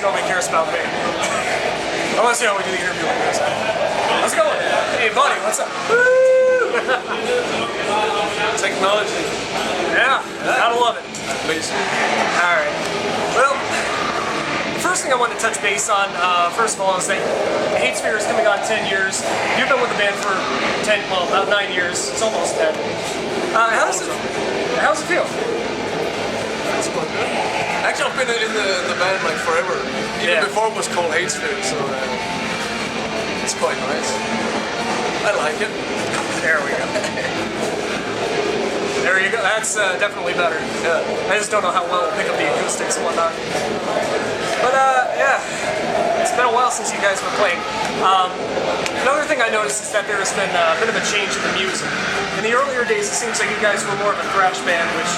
nobody cares about me. I want to see how we do the interview with this. How's it going? Hey, buddy, what's up? Woo! Technology. Yeah, gotta love it. Amazing. Alright. Well, the first thing I wanted to touch base on, first of all, is that Hatesphere is coming on 10 years. You've been with the band for 10, well, about 9 years. It's almost 10. How's it feel? That's quite good. Actually, I've been in the band like forever. Even before it was called Hatesphere, so it's quite nice. I like it. There we go. There you go. That's definitely better. Yeah. I just don't know how well it'll pick up the acoustics and whatnot. But yeah, it's been a while since you guys were playing. Another thing I noticed is that there has been a bit of a change in the music. In the earlier days, it seems like you guys were more of a thrash band, which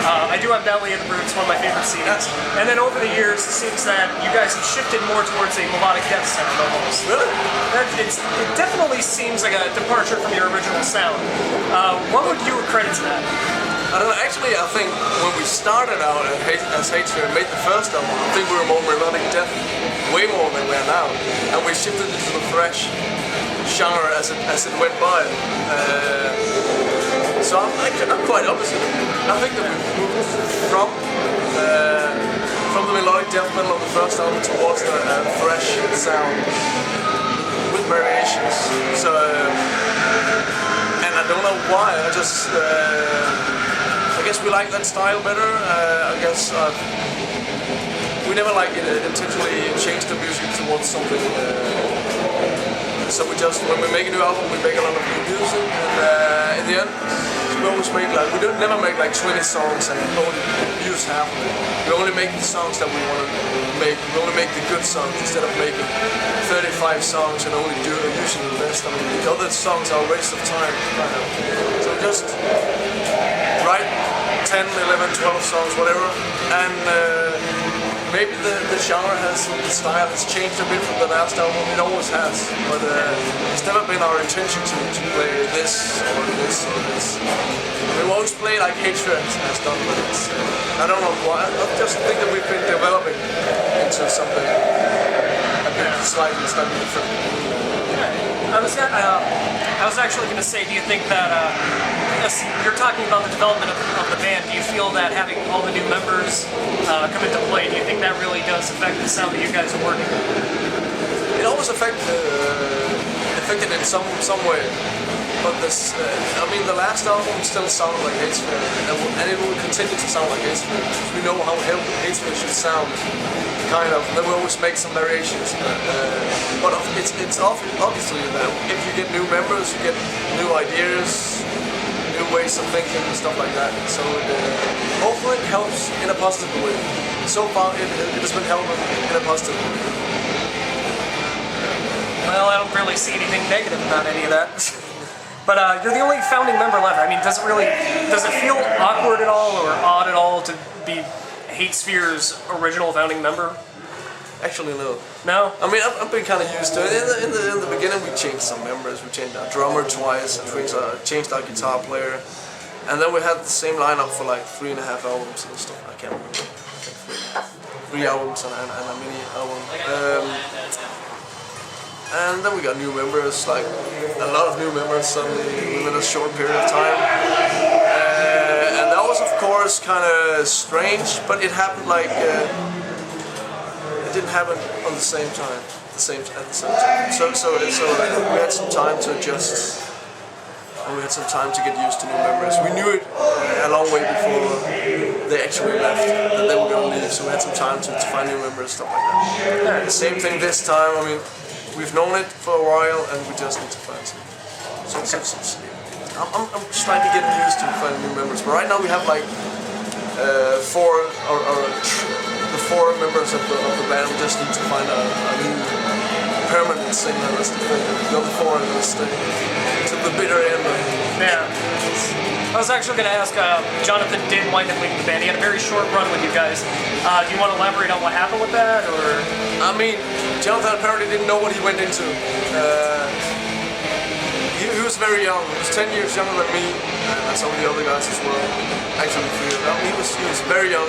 I do have Valley of the Brutes, one of my favorite CDs. And then over the years, it seems that you guys have shifted more towards a melodic death sound almost. Really? It definitely seems like a departure from your original sound. What would you credit to that? I don't know, actually I think when we started out as Hatesphere and made the first album, I think we were more melodic death, way more than we are now. And we shifted into the thrash genre as it went by. So I'm quite opposite. I think that we moved from the melodic death metal of the first album towards the thrash sound with variations. So, and I don't know why, I just I guess we like that style better. I guess we never like intentionally change the music towards something. So we just, when we make a new album, we make a lot of new music, and in the end, we always make like, we don't never make like 20 songs and only use half of it. We only make the songs that we want to make. We only make the good songs instead of making 35 songs and only using the best. I mean, the other songs are a waste of time. So just write 10, 11, 12 songs, whatever, and maybe the genre the style has changed a bit from the last album. It always has, but it's never been our intention to play this or this or this. We've always played like Hatesphere has done, but I don't know why. I just think that we've been developing into something a bit slightly different. I was actually going to say, do you think that, as you're talking about the development of the band, do you feel that having all the new members come into play, do you think that really does affect the sound that you guys are working with? It always affected in some way. But this, I mean, the last album still sounded like Hatesphere, and it will continue to sound like Hatesphere. We know how Hatesphere should sound, kind of. Then we always make some variations. But it's obviously that if you get new members, you get new ideas, new ways of thinking and stuff like that. So hopefully it helps in a positive way. So far, it has been helping in a positive way. Well, I don't really see anything negative about any of that. But you're the only founding member left. I mean, does it feel awkward at all or odd at all to be Hatesphere's original founding member? Actually, no. No? I mean, I've been kind of used to it. In the beginning, we changed some members. We changed our drummer twice, changed our guitar player. And then we had the same lineup for like 3.5 albums and stuff. I can't remember. I think 3 albums and a mini album. And then we got new members, like a lot of new members suddenly within a short period of time. And that was of course kind of strange, but it happened like, it didn't happen on the same time, at the same time. So we had some time to adjust, and we had some time to get used to new members. We knew it a long way before they actually left, that they were going to leave, so we had some time to find new members, stuff like that. The same thing this time. I mean, we've known it for a while, and we just need to find some. I'm just trying to get used to finding new members. But right now we have like the 4 members of the band. We just need to find a new permanent singer. That's the thing. The other 4 are going to stay to the bitter end. Yeah. I was actually going to ask, Jonathan did wind up leaving the band. He had a very short run with you guys. Do you want to elaborate on what happened with that, or? I mean, Jonathan apparently didn't know what he went into. He was very young. He was 10 years younger than me, and some of the other guys as well. Actually, 3 of them. He was very young.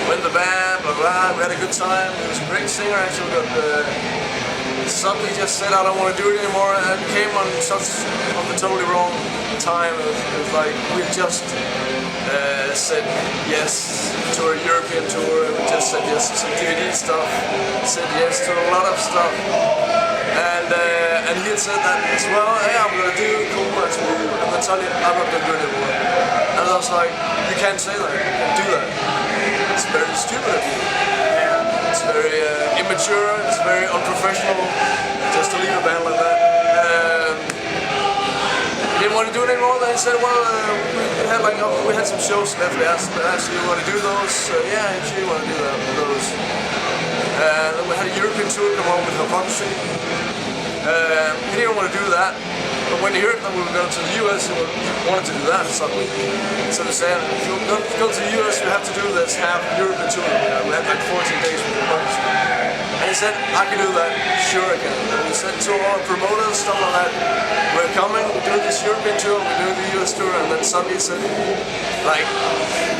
Went in the band, blah blah. We had a good time. He was a great singer actually, but suddenly just said I don't want to do it anymore, and came on the totally wrong time. It was like we just said yes to a European tour. We just said yes to some DVD stuff. Said yes to a lot of stuff. And he had said that as well. Hey, I'm gonna do cool much with you. And then suddenly I'm not gonna do it anymore. And I was like, you can't say that. You can't do that. It's very stupid of you. It's very immature. It's very unprofessional. Just to leave a band like that. He didn't want to do it anymore. Then he said, well, we had some shows left. They asked you want to do those? Yeah, I'm sure you want to do those. And then we had a European tour come on with hypocrisy. He didn't want to do that, but when he heard that we were going to the US, he wanted to do that suddenly. So they said, if you go to the US, you have to do this half European tour. We had like 14 days with hypocrisy. And he said, I can do that, sure I can. And we said to all our promoters, stuff like that, we're coming, we're doing this European tour, we're doing the US tour, and then suddenly he said, like,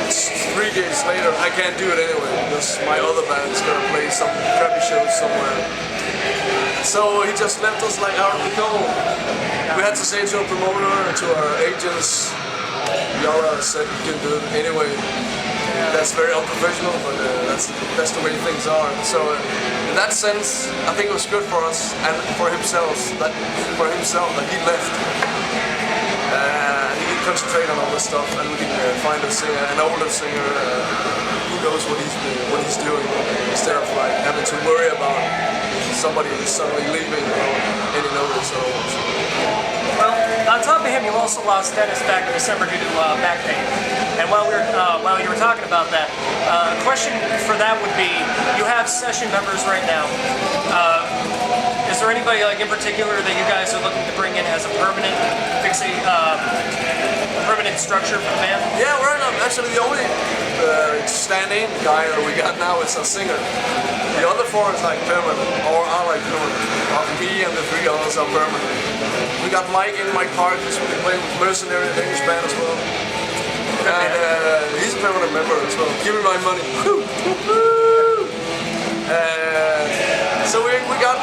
3 days later, I can't do it anyway, because my other band is going to play some crappy shows somewhere. So he just left us like out of the cold. We had to say to our promoter and to our agents, y'all said you can do it anyway. That's very unprofessional, but that's the way things are. So in that sense, I think it was good for us and for himself that he left. He can concentrate on all this stuff, and we can find a singer, an older singer who knows what he's doing, instead of like having to worry about somebody suddenly leaving without any notice at all. Well, on top of him, you also lost Dennis back in December due to back pain. And while you were talking about that, a question for that would be: you have session members right now. Is there anybody like in particular that you guys are looking to bring in as a permanent permanent structure for the band? Yeah, we're not actually the only stand-in guy that we got now is a singer. The other four is like permanent, or are like permanent. Me and the 3 others are permanent. We got Mike Park, who's been playing with Mercenary, a Danish band as well. And he's a permanent member as well. Give me my money. So we got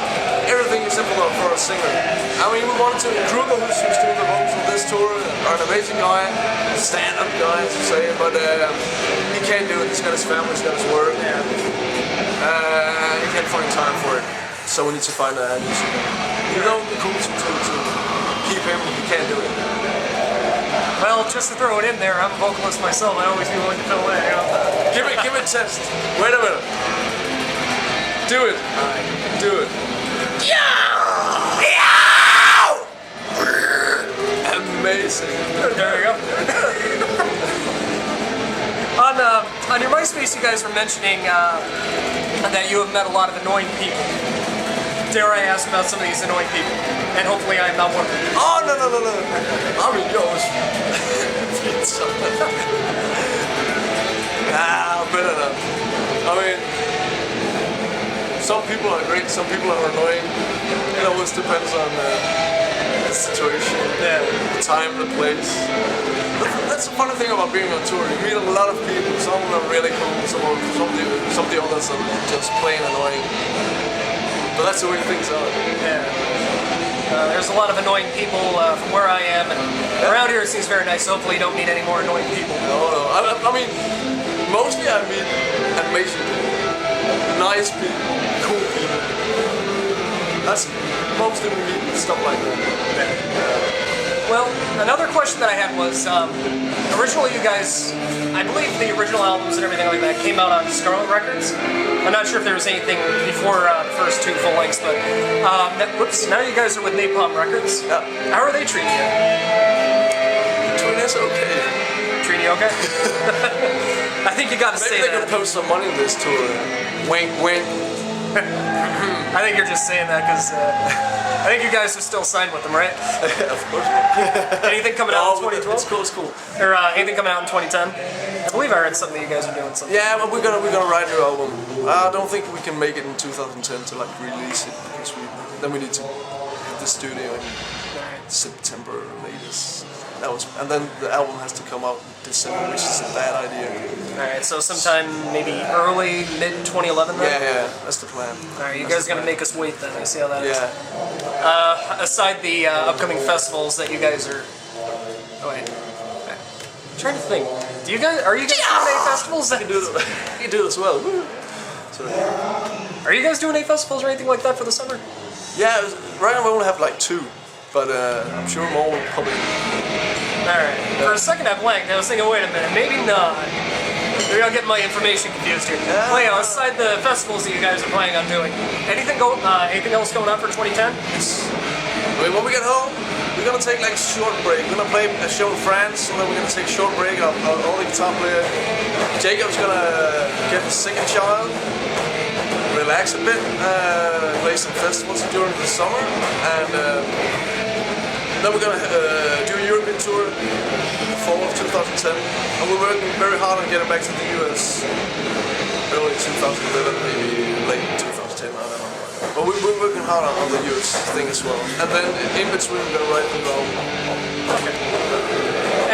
everything except for a singer. I mean, we wanted to. Kruger, who's doing the vocals on this tour, are an amazing guy, stand-up guy to say, but he can't do it. He's got his family, he's got his work. He can't find time for it. So we need to find a new singer. You know, it'd be cool to keep him. He can't do it. Well, just to throw it in there, I'm a vocalist myself. I always be willing to fill in. You know? Give it a test. Wait a minute. Do it. Do it. Amazing. There you go. On your MySpace, you guys were mentioning that you have met a lot of annoying people. Dare I ask about some of these annoying people? And hopefully I am not one of them. Oh, no. I mean, yours. Better not. I mean, some people are great, some people are annoying. It always depends on the situation, the time, the place. That's the funny thing about being on tour. You meet a lot of people. Some of them are really cool, some of the others are just plain annoying. But that's the way things are. Yeah. There's a lot of annoying people from where I am, and around here it seems very nice. Hopefully you don't meet any more annoying people. No. I mean, mostly I meet amazing people. Nice people, cool people. That's mostly we meet stuff like that. Well, another question that I had was, originally you guys, I believe the original albums and everything like that came out on Scarlet Records. I'm not sure if there was anything before the first 2 full lengths, but now you guys are with Napalm Records. Yeah. How are they treating you? Treating us okay. Treating you okay? I think you got to say that. Maybe they could post some money in this tour. Wink, wink. I think you're just saying that because I think you guys are still signed with them, right? Of course. Anything coming out in 2012? It's cool. Or anything coming out in 2010? I believe I read something that you guys are doing something. Yeah, but we're gonna write a new album. I don't think we can make it in 2010 to like release it because then we need to hit the studio in September latest. and then the album has to come out in December, which is a bad idea. Alright, so sometime maybe early, mid 2011 then? Yeah, that's the plan. Alright, you guys are gonna make us wait then, I see how that is. Yeah. Aside the upcoming festivals that you guys are... Oh wait. I'm trying to think. Are you guys doing any festivals? You can do it as well. Woo. Sorry. Are you guys doing any festivals or anything like that for the summer? Yeah, right now we only have like 2, but I'm sure more will probably... Alright, for a second I blanked. I was thinking, wait a minute, maybe not. Maybe I'll get my information confused here. Well, yeah, aside the festivals that you guys are planning on doing, anything else going on for 2010? I mean, when we get home, we're gonna take like a short break. We're gonna play a show in France, and then we're gonna take a short break. Our only guitar player, Jacob's gonna get his second child, relax a bit, play some festivals during the summer, and then we're gonna do a European tour in the fall of 2010, and we're working very hard on getting back to the US early 2011, maybe late 2010, I don't know. But we're working hard on the US thing as well, and then in between we're gonna write the album. Okay.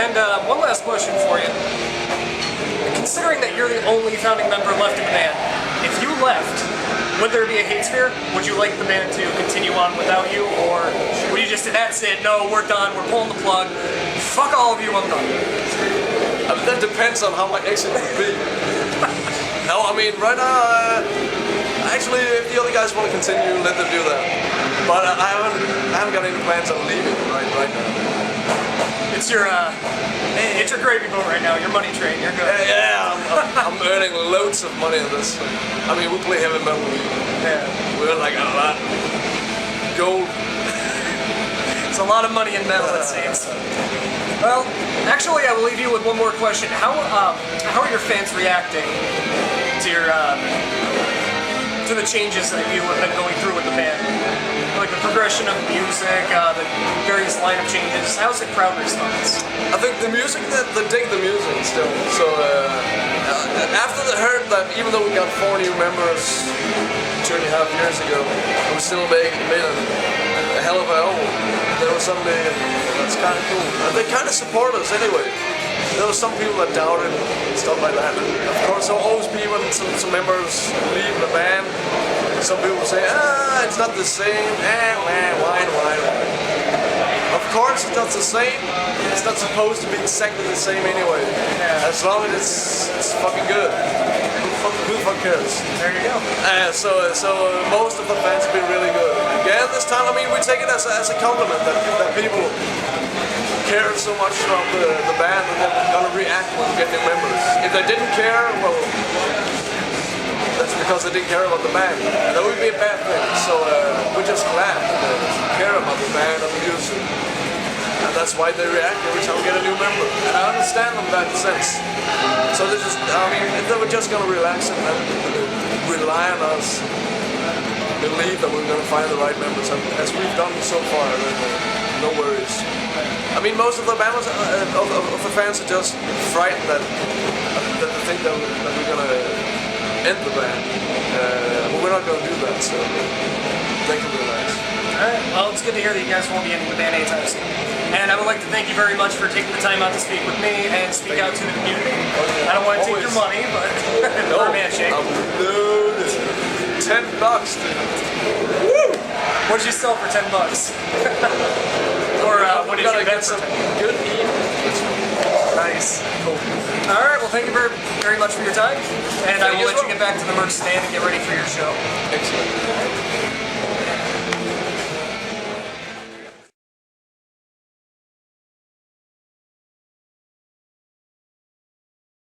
And one last question for you. Considering that you're the only founding member left in the band, if you left, would there be a Hatesphere? Would you like the band to continue on without you, or would you just say, that's it, no, we're done, we're pulling the plug, fuck all of you, I'm done? I mean, that depends on how my exit would be. No, I mean, right now, actually, if the other guys want to continue, let them do that. But I haven't got any plans on leaving right now. It's your gravy boat right now, your money train, you're good. Yeah, I'm earning loads of money on this. I mean, we play heavy metal. Yeah. We're like a lot. Gold. It's a lot of money in metal, it seems. Well, actually, I will leave you with one more question. How are your fans reacting to your to the changes that you have been going through with the band? Like the progression of music, the various lineup changes. How's the crowd response? I think the music, they dig the music still. So after they heard that, even though we got 4 new members 2.5 years ago, we still made a hell of an album. There was suddenly, that's kind of cool. And they kind of support us anyway. There were some people that doubted and stuff like that. And of course, there will always be when some members leave the band. Some people say, it's not the same. Why? Of course, it's not the same. It's not supposed to be exactly the same anyway. Yeah. As long as it's fucking good. Who the fuck cares? There you go. So most of the fans have been really good. Again, this time, I mean, we take it as a compliment that people care so much about the band and they're gonna react when we get new members. If they didn't care, well, that's because they didn't care about the band. That would be a bad thing. So we're just glad that they care about the band and the music. And that's why they react every time we get a new member. And I understand them in that sense. So they just, I mean, if they were just gonna relax and rely on us, believe that we're gonna find the right members, as we've done so far, then no worries. I mean, most of the members of the fans are just frightened that they think that we're gonna end the band, but we're not gonna do that. So they can relax. Alright, well, it's good to hear that you guys won't be ending the band anytime soon. And I would like to thank you very much for taking the time out to speak with me and speak out to the community. I don't want to take your money, but for a handshake. $10, dude. Woo! What did you sell for $10? Or what did you get some good eat? Nice. Cool. Alright, well, thank you very, very much for your time. And I will let you get back to the merch stand and get ready for your show. Excellent.